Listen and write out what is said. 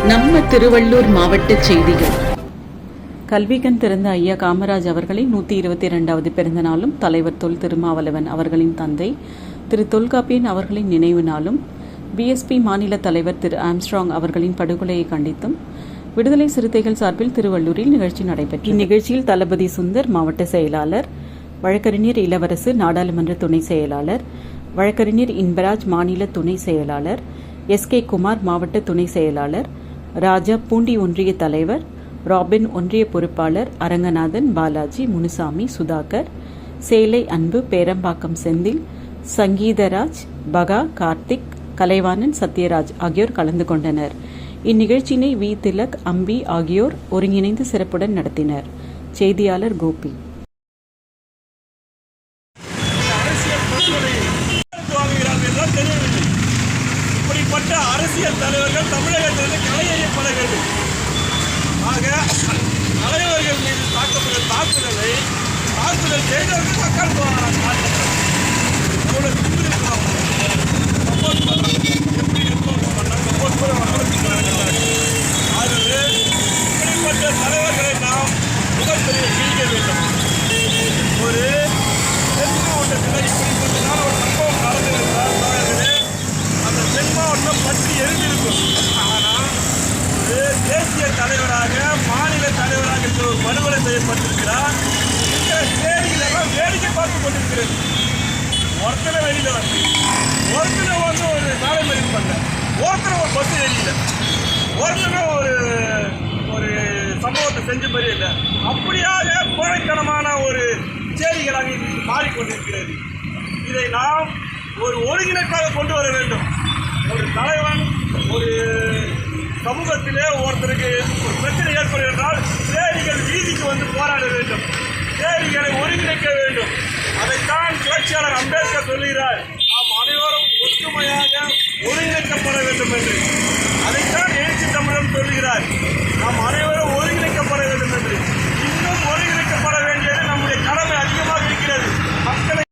நம்ம திருவள்ளூர் மாவட்ட செய்திகள். கல்விக்கண் திறந்த ஐயா காமராஜ் அவர்களின் 122வது பிறந்த நாளும், தலைவர் தொல் திருமாவளவன் அவர்களின் தந்தை திரு தொல்காப்பியன் அவர்களின் நினைவு நாளும், பிஎஸ்பி மாநில தலைவர் திரு ஆம்ஸ்ட்ராங் அவர்களின் படுகொலையை கண்டித்தும் விடுதலை சிறுத்தைகள் சார்பில் திருவள்ளூரில் நிகழ்ச்சி நடைபெற்றது. இந்நிகழ்ச்சியில் தளபதி சுந்தர் மாவட்ட செயலாளர், வழக்கறிஞர் இளவரசு நாடாளுமன்ற துணை செயலாளர், வழக்கறிஞர் இன்பராஜ் மாநில துணை செயலாளர், எஸ்கே குமார் மாவட்ட துணை செயலாளர், ராஜா பூண்டி ஒன்றிய தலைவர், ராபின் ஒன்றிய பொறுப்பாளர், அரங்கநாதன், பாலாஜி, முனுசாமி, சுதாகர், சேலை அன்பு, பேரம்பாக்கம் செந்தில், சங்கீதராஜ், பகா, கார்த்திக், கலைவாணன், சத்யராஜ் ஆகியோர் கலந்து கொண்டனர். இந்நிகழ்ச்சியினை வி திலக், அம்பி ஆகியோர் ஒருங்கிணைந்து சிறப்புடன் நடத்தினர். செய்தியாளர் கோபி. இப்படிப்பட்ட அரசியல் தலைவர்கள் தமிழகத்திலிருந்து களையெறியப்பட வேண்டும். ஆக தலைவர்கள் மீது தாக்கப்பட்ட தாக்குதல் செய்தவர்கள் மக்கள் எப்படி இருக்கும் ஆகவே இப்படிப்பட்ட தலைவர்களை நாம் முதற்கரிய கிழிக்க வேண்டும். ஒரு தென் மாவட்டத்தில் இப்படிப்பட்ட ஒரு சம்பவம் நடந்திருந்தால் அந்த தென் மாவட்டம் பற்றி எரிந்திருக்கும். ஆனால் ஒரு தேசிய தலைவராக, மாநில தலைவராக ஒரு படுகொலை செய்யப்பட்டிருக்கிறார். இந்த சேரிகளெல்லாம் வேடிக்கை பார்த்து கொண்டிருக்கிறது. ஒருத்தனை வெளியில் வந்து ஒருத்தனை வந்து ஒரு சாலை மறியல் பண்ண, ஒருத்தனை ஒரு பஸ் எரியல, ஒருத்தனை ஒரு சம்பவத்தை செஞ்ச மாதிரி இல்லை. அப்படியாக கோழைத்தனமான ஒரு சேரிகளாக மாறிக்கொண்டிருக்கிறது. இதை நாம் ஒரு ஒருங்கிணைப்பாக கொண்டு வர வேண்டும். ஒரு தலைவன் ஒரு சமூகத்திலே ஒருத்தருக்கு ஒரு பிரச்சனை ஏற்படுகின்றால் சேரிகள் வீதிக்கு வந்து போராட வேண்டும், சேரிகளை ஒருங்கிணைக்க வேண்டும். அதைத்தான் புரட்சியாளர் அம்பேத்கர் சொல்லுகிறார்.